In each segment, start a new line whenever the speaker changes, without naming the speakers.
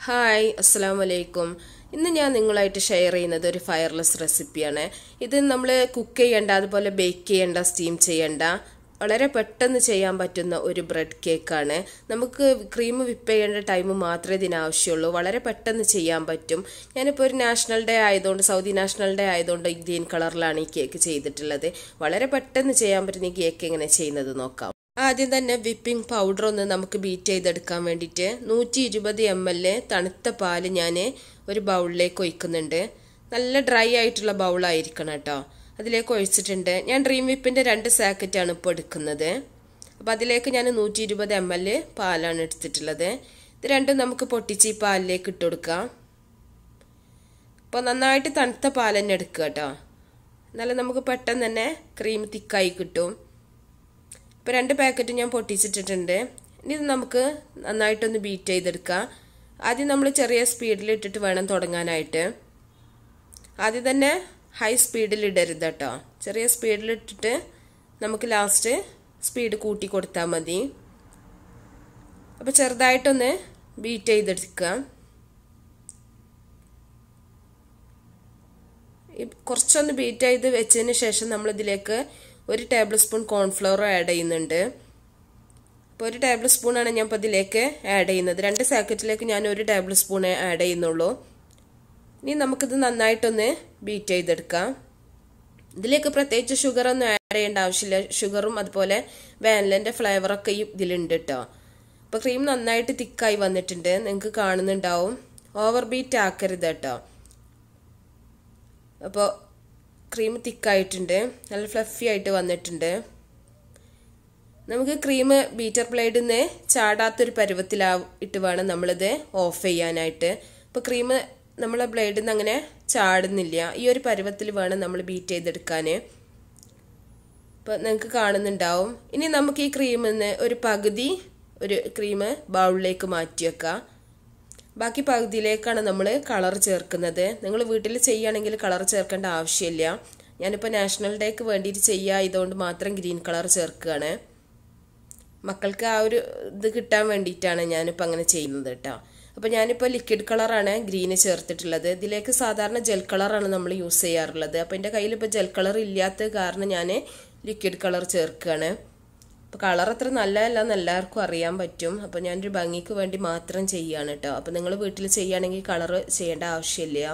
Hi, അസ്സലാമു അലൈക്കും. ഇന്ന് ഞാൻ നിങ്ങളായിട്ട് ഷെയർ ചെയ്യുന്നത് ഒരു ഫയർലെസ് റെസിപ്പിയാണ്. ഇത് നമ്മൾ കുക്ക് ചെയ്യേണ്ട, അതുപോലെ ബേക്ക് ചെയ്യേണ്ട, സ്റ്റീം ചെയ്യേണ്ട, വളരെ പെട്ടെന്ന് ചെയ്യാൻ പറ്റുന്ന ഒരു ബ്രെഡ് കേക്കാണ്. നമുക്ക് ക്രീം വിപ്പ് ചെയ്യേണ്ട ടൈം മാത്രമേ ഇതിനാവശ്യമുള്ളൂ. വളരെ പെട്ടെന്ന് ചെയ്യാൻ പറ്റും. ഞാനിപ്പോൾ ഒരു നാഷണൽ ഡേ ആയതുകൊണ്ട്, സൗദി നാഷണൽ ഡേ ആയതുകൊണ്ട് ഗ്രീൻ കളറിലാണ് ഈ കേക്ക് ചെയ്തിട്ടുള്ളത്. വളരെ പെട്ടെന്ന് ചെയ്യാൻ പറ്റുന്ന ഈ കേക്ക് എങ്ങനെ ചെയ്യുന്നത് നോക്കാം. ആദ്യം തന്നെ വിപ്പിംഗ് പൗഡർ ഒന്ന് നമുക്ക് ബീറ്റ് ചെയ്തെടുക്കാൻ വേണ്ടിയിട്ട് 120 ml തണുത്ത പാല് ഞാൻ ഒരു ബൗളിലേക്ക് ഒഴിക്കുന്നുണ്ട്. നല്ല ഡ്രൈ ആയിട്ടുള്ള ബൗളായിരിക്കണം കേട്ടോ. അതിലേക്ക് ഒഴിച്ചിട്ടുണ്ട്. ഞാൻ ഡ്രീം വിപ്പിൻ്റെ 2 സാക്കറ്റാണ് ഇപ്പോൾ എടുക്കുന്നത്. അപ്പോൾ അതിലേക്ക് ഞാൻ 120 ml പാലാണ് എടുത്തിട്ടുള്ളത്. ഇത് രണ്ടും നമുക്ക് പൊട്ടിച്ച് ഈ പാലിലേക്ക് ഇട്ട് കൊടുക്കാം. അപ്പോൾ നന്നായിട്ട് തണുത്ത പാൽ തന്നെ എടുക്കുക കേട്ടോ. എന്നാലും നമുക്ക് പെട്ടെന്ന് തന്നെ ക്രീം തിക്കായി കിട്ടും. ഇപ്പോൾ 2 പാക്കറ്റ് ഞാൻ പൊട്ടിച്ചിട്ടിട്ടുണ്ട്. ഇനി ഇത് നമുക്ക് നന്നായിട്ടൊന്ന് ബീറ്റ് ചെയ്തെടുക്കാം. ആദ്യം നമ്മൾ ചെറിയ സ്പീഡിൽ ഇട്ടിട്ട് വേണം തുടങ്ങാനായിട്ട്. ആദ്യം തന്നെ ഹൈ സ്പീഡിൽ ഇടരുത് കേട്ടോ. ചെറിയ സ്പീഡിൽ ഇട്ടിട്ട് നമുക്ക് ലാസ്റ്റ് സ്പീഡ് കൂട്ടി കൊടുത്താൽ മതി. അപ്പോൾ ചെറുതായിട്ടൊന്ന് ബീറ്റ് ചെയ്തെടുക്കാം. കുറച്ചൊന്ന് ബീറ്റ് ചെയ്ത് വെച്ചതിന് ശേഷം നമ്മളിതിലേക്ക് 1 ടേബിൾ സ്പൂൺ കോൺഫ്ലവർ ആഡ് ചെയ്യുന്നുണ്ട്. അപ്പോൾ 1 ടേബിൾ സ്പൂണാണ് ഞാൻ ഇപ്പോൾ ഇതിലേക്ക് ആഡ് ചെയ്യുന്നത്. 2 സാക്കറ്റിലേക്ക് ഞാൻ 1 ടേബിൾ സ്പൂൺ ആഡ് ചെയ്യുന്നുള്ളൂ. ഇനി നമുക്കിത് നന്നായിട്ടൊന്ന് ബീറ്റ് ചെയ്തെടുക്കാം. ഇതിലേക്ക് പ്രത്യേകിച്ച് ഷുഗറൊന്നും ആഡ് ചെയ്യേണ്ട ആവശ്യമില്ല. ഷുഗറും അതുപോലെ വാനിലൻ്റെ ഫ്ലേവറൊക്കെ ഇതിലുണ്ട് കേട്ടോ. അപ്പോൾ ക്രീം നന്നായിട്ട് തിക്കായി വന്നിട്ടുണ്ട്, നിങ്ങൾക്ക് കാണുന്നുണ്ടാവും. ഓവർ ബീറ്റ് ആക്കരുത് കേട്ടോ. അപ്പോൾ ക്രീം തിക്കായിട്ടുണ്ട്, നല്ല ഫ്ലഫി ആയിട്ട് വന്നിട്ടുണ്ട്. നമുക്ക് ക്രീം ബീറ്റർ ബ്ലേഡിൽ നിന്ന് ചാടാത്തൊരു പരുവത്തിലായിട്ട് വേണം നമ്മളിത് ഓഫ് ചെയ്യാനായിട്ട്. ഇപ്പോൾ ക്രീം നമ്മളെ ബ്ലേഡിൽ നിന്ന് അങ്ങനെ ചാടുന്നില്ല. ഈ ഒരു പരുവത്തിൽ വേണം നമ്മൾ ബീറ്റ് ചെയ്തെടുക്കാൻ. ഇപ്പോൾ നിങ്ങൾക്ക് കാണുന്നുണ്ടാവും. ഇനി നമുക്ക് ഈ ക്രീമിൽ നിന്ന് ഒരു പകുതി ക്രീം ബൗളിലേക്ക് മാറ്റി വെക്കാം. ബാക്കി പകുതിയിലേക്കാണ് നമ്മൾ കളർ ചേർക്കുന്നത്. നിങ്ങൾ വീട്ടിൽ ചെയ്യുകയാണെങ്കിൽ കളർ ചേർക്കേണ്ട ആവശ്യമില്ല. ഞാനിപ്പോൾ നാഷണൽ ഡേക്ക് വേണ്ടിയിട്ട് ചെയ്യുക മാത്രം ഗ്രീൻ കളർ ചേർക്കുകയാണ്. മക്കൾക്ക് ആ ഒരു ഇത് കിട്ടാൻ വേണ്ടിയിട്ടാണ് ഞാനിപ്പോൾ അങ്ങനെ ചെയ്യുന്നത് കേട്ടോ. അപ്പോൾ ഞാനിപ്പോൾ ലിക്വിഡ് കളറാണ് ഗ്രീന് ചേർത്തിട്ടുള്ളത്. ഇതിലേക്ക് സാധാരണ ജെൽ കളറാണ് നമ്മൾ യൂസ് ചെയ്യാറുള്ളത്. അപ്പോൾ എൻ്റെ കയ്യിലിപ്പോൾ ജെൽ കളർ ഇല്ലാത്ത കാരണം ഞാൻ ലിക്വിഡ് കളർ ചേർക്കുകയാണ്. അപ്പോൾ കളർ അത്ര നല്ലതല്ലെന്ന് എല്ലാവർക്കും അറിയാൻ പറ്റും. അപ്പോൾ ഞാനൊരു ഭംഗിക്ക് വേണ്ടി മാത്രം ചെയ്യുകയാണ് കേട്ടോ. അപ്പോൾ നിങ്ങൾ വീട്ടിൽ ചെയ്യുകയാണെങ്കിൽ കളർ ചെയ്യേണ്ട ആവശ്യമില്ല.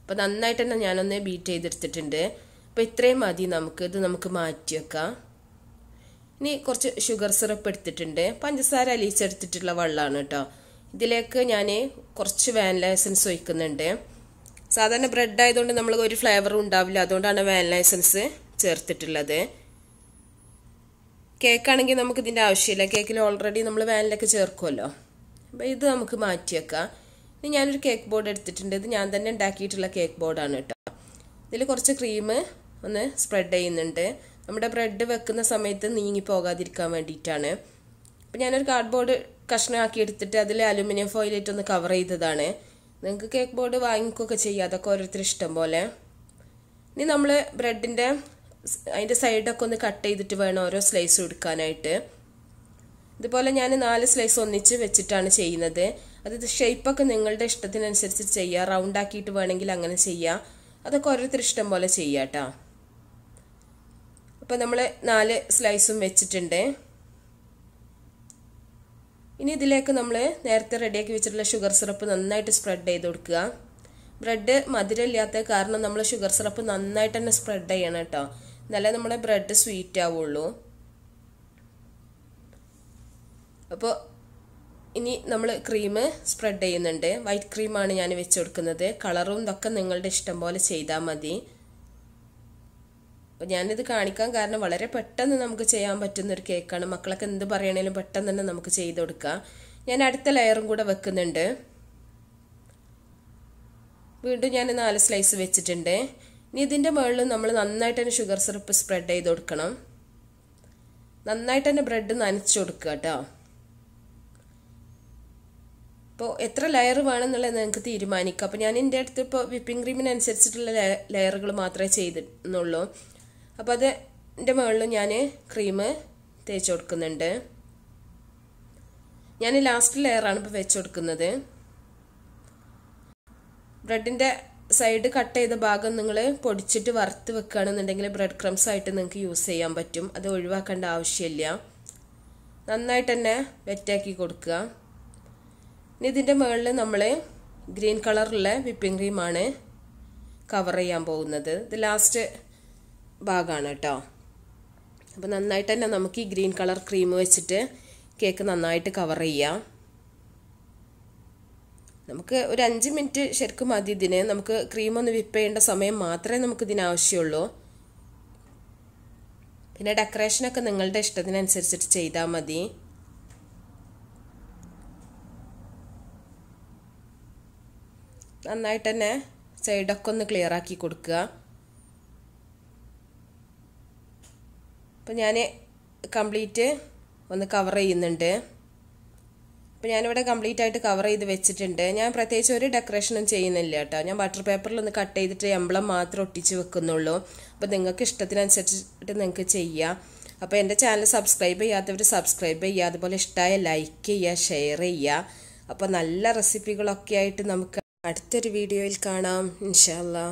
അപ്പോൾ നന്നായിട്ട് തന്നെ ഞാനൊന്ന് ബീറ്റ് ചെയ്തെടുത്തിട്ടുണ്ട്. അപ്പോൾ ഇത്രയും മതി. നമുക്ക് മാറ്റി വെക്കാം. ഇനി കുറച്ച് ഷുഗർ സിറപ്പ് എടുത്തിട്ടുണ്ട്. പഞ്ചസാര അലിയിച്ചെടുത്തിട്ടുള്ള വെള്ളമാണ് കേട്ടോ. ഇതിലേക്ക് ഞാൻ കുറച്ച് വാനില എസൻസ് ഒഴിക്കുന്നുണ്ട്. സാധാരണ ബ്രെഡ് ആയതുകൊണ്ട് നമ്മൾ ഒരു ഫ്ലേവറും ഉണ്ടാവില്ല, അതുകൊണ്ടാണ് വാനില എസൻസ് ചേർത്തിട്ടുള്ളത്. കേക്കാണെങ്കിൽ നമുക്ക് ഇതിൻ്റെ ആവശ്യമില്ല. കേക്കിൽ ഓൾറെഡി നമ്മൾ വാനിലൊക്കെ ചേർക്കുമല്ലോ. അപ്പോൾ ഇത് നമുക്ക് മാറ്റി വെക്കാം. ഇനി ഞാനൊരു കേക്ക് ബോർഡ് എടുത്തിട്ടുണ്ട്. ഇത് ഞാൻ തന്നെ ഉണ്ടാക്കിയിട്ടുള്ള കേക്ക് ബോർഡാണ് കേട്ടോ. ഇതിൽ കുറച്ച് ക്രീം ഒന്ന് സ്പ്രെഡ് ചെയ്യുന്നുണ്ട്. നമ്മുടെ ബ്രെഡ് വെക്കുന്ന സമയത്ത് നീങ്ങി പോകാതിരിക്കാൻ വേണ്ടിയിട്ടാണ്. അപ്പോൾ ഞാനൊരു കാർഡ്ബോർഡ് കഷ്ണമാക്കി എടുത്തിട്ട് അതിൽ അലുമിനിയം ഫോയിലിട്ട് ഒന്ന് കവർ ചെയ്തതാണ്. നിങ്ങൾക്ക് കേക്ക് ബോർഡ് വാങ്ങിക്കുകയൊക്കെ ചെയ്യാം, അതൊക്കെ ഓരോരുത്തർ ഇഷ്ടം പോലെ. ഇനി നമ്മൾ ബ്രെഡിൻ്റെ അതിൻ്റെ സൈഡൊക്കെ ഒന്ന് കട്ട് ചെയ്തിട്ട് വേണം ഓരോ സ്ലൈസ് എടുക്കാനായിട്ട്. ഇതുപോലെ ഞാൻ 4 സ്ലൈസ് ഒന്നിച്ച് വെച്ചിട്ടാണ് ചെയ്യുന്നത്. അത് ഷേപ്പൊക്കെ നിങ്ങളുടെ ഇഷ്ടത്തിനനുസരിച്ച് ചെയ്യുക. റൗണ്ട് ആക്കിയിട്ട് വേണമെങ്കിൽ അങ്ങനെ ചെയ്യുക. അതൊക്കെ ഓരോരുത്തർ ഇഷ്ടം പോലെ ചെയ്യുക കേട്ടോ. അപ്പോൾ നമ്മൾ 4 സ്ലൈസും വെച്ചിട്ടുണ്ട്. ഇനി ഇതിലേക്ക് നമ്മൾ നേരത്തെ റെഡിയാക്കി വെച്ചിട്ടുള്ള ഷുഗർ സിറപ്പ് നന്നായിട്ട് സ്പ്രെഡ് ചെയ്ത് കൊടുക്കുക. ബ്രെഡ് മധുരമില്ലാത്ത കാരണം നമ്മൾ ഷുഗർ സിറപ്പ് നന്നായിട്ട് തന്നെ സ്പ്രെഡ് ചെയ്യണം കേട്ടോ. എന്നാലേ നമ്മുടെ ബ്രെഡ് സ്വീറ്റ് ആവുള്ളൂ. അപ്പോൾ ഇനി നമ്മൾ ക്രീം സ്പ്രെഡ് ചെയ്യുന്നുണ്ട്. വൈറ്റ് ക്രീമാണ് ഞാൻ വെച്ച് കൊടുക്കുന്നത്. കളറും ഇതൊക്കെ നിങ്ങളുടെ ഇഷ്ടം പോലെ ചെയ്താൽ മതി. അപ്പോൾ ഞാനിത് കാണിക്കാൻ കാരണം വളരെ പെട്ടെന്ന് നമുക്ക് ചെയ്യാൻ പറ്റുന്നൊരു കേക്കാണ്. മക്കളൊക്കെ എന്ത് പറയണേലും പെട്ടെന്ന് തന്നെ നമുക്ക് ചെയ്ത് കൊടുക്കാം. ഞാൻ അടുത്ത ലെയറും കൂടെ വെക്കുന്നുണ്ട്. വീണ്ടും ഞാൻ 4 സ്ലൈസ് വെച്ചിട്ടുണ്ട്. ഇനി ഇതിൻ്റെ മുകളിൽ നമ്മൾ നന്നായിട്ട് തന്നെ ഷുഗർ സിറപ്പ് സ്പ്രെഡ് ചെയ്ത് കൊടുക്കണം. നന്നായിട്ട് തന്നെ ബ്രെഡ് നനച്ച് കൊടുക്കുക കേട്ടോ. അപ്പോൾ എത്ര ലെയർ വേണമെന്നുള്ളത് നിങ്ങൾക്ക് തീരുമാനിക്കാം. അപ്പോൾ ഞാൻ എൻ്റെ അടുത്ത് ഇപ്പോൾ വിപ്പിംഗ് ക്രീമിനനുസരിച്ചിട്ടുള്ള ലെയറുകൾ മാത്രമേ ചെയ്തിരുന്നുള്ളൂ. അപ്പോൾ അതിൻ്റെ മുകളിൽ ഞാൻ ക്രീം തേച്ച് കൊടുക്കുന്നുണ്ട്. ഞാൻ ലാസ്റ്റ് ലെയറാണ് ഇപ്പോൾ വെച്ച് കൊടുക്കുന്നത്. ബ്രെഡിൻ്റെ സൈഡ് കട്ട് ചെയ്ത ഭാഗം നിങ്ങൾ പൊടിച്ചിട്ട് വറുത്ത് വെക്കുകയാണെന്നുണ്ടെങ്കിൽ ബ്രെഡ് ക്രംസ് ആയിട്ട് നിങ്ങൾക്ക് യൂസ് ചെയ്യാൻ പറ്റും. അത് ഒഴിവാക്കേണ്ട ആവശ്യമില്ല. നന്നായിട്ട് തന്നെ വെറ്റാക്കി കൊടുക്കുക. ഇനി ഇതിൻ്റെ മുകളിൽ നമ്മൾ ഗ്രീൻ കളറുള്ള വിപ്പിംഗ് ക്രീമാണ് കവർ ചെയ്യാൻ പോകുന്നത്. ഇത് ലാസ്റ്റ് ഭാഗമാണ് കേട്ടോ. അപ്പോൾ നന്നായിട്ട് തന്നെ നമുക്ക് ഈ ഗ്രീൻ കളർ ക്രീം വെച്ചിട്ട് കേക്ക് നന്നായിട്ട് കവർ ചെയ്യാം. നമുക്ക് ഒരു 5 മിനിറ്റ് ശരിക്കും മതി ഇതിന്. നമുക്ക് ക്രീം ഒന്ന് വിപ്പ് ചെയ്യേണ്ട സമയം മാത്രമേ നമുക്ക് ഇതിന് ആവശ്യമുള്ളൂ. പിന്നെ ഡെക്കറേഷനൊക്കെ നിങ്ങളുടെ ഇഷ്ടത്തിനനുസരിച്ചിട്ട് ചെയ്താൽ മതി. നന്നായിട്ട് തന്നെ സൈഡൊക്കെ ഒന്ന് ക്ലിയർ ആക്കി കൊടുക്കുക. അപ്പം ഞാൻ കംപ്ലീറ്റ് ഒന്ന് കവർ ചെയ്യുന്നുണ്ട്. അപ്പോൾ ഞാനിവിടെ കംപ്ലീറ്റ് ആയിട്ട് കവർ ചെയ്ത് വെച്ചിട്ടുണ്ട്. ഞാൻ പ്രത്യേകിച്ച് ഒരു ഡെക്കറേഷനും ചെയ്യുന്നില്ല കേട്ടോ. ഞാൻ ബട്ടർ പേപ്പറിൽ ഒന്ന് കട്ട് ചെയ്തിട്ട് എംബ്ലം മാത്രം ഒട്ടിച്ച് വെക്കുന്നുള്ളൂ. അപ്പോൾ നിങ്ങൾക്ക് ഇഷ്ടത്തിനനുസരിച്ചിട്ട് നിങ്ങൾക്ക് ചെയ്യാം. അപ്പോൾ എൻ്റെ ചാനൽ സബ്സ്ക്രൈബ് ചെയ്യാത്തവർ സബ്സ്ക്രൈബ് ചെയ്യുക. അതുപോലെ ഇഷ്ടമായ ലൈക്ക് ചെയ്യുക, ഷെയർ ചെയ്യുക. അപ്പോൾ നല്ല റെസിപ്പികളൊക്കെ ആയിട്ട് നമുക്ക് അടുത്തൊരു വീഡിയോയിൽ കാണാം ഇൻഷാ അല്ലാ.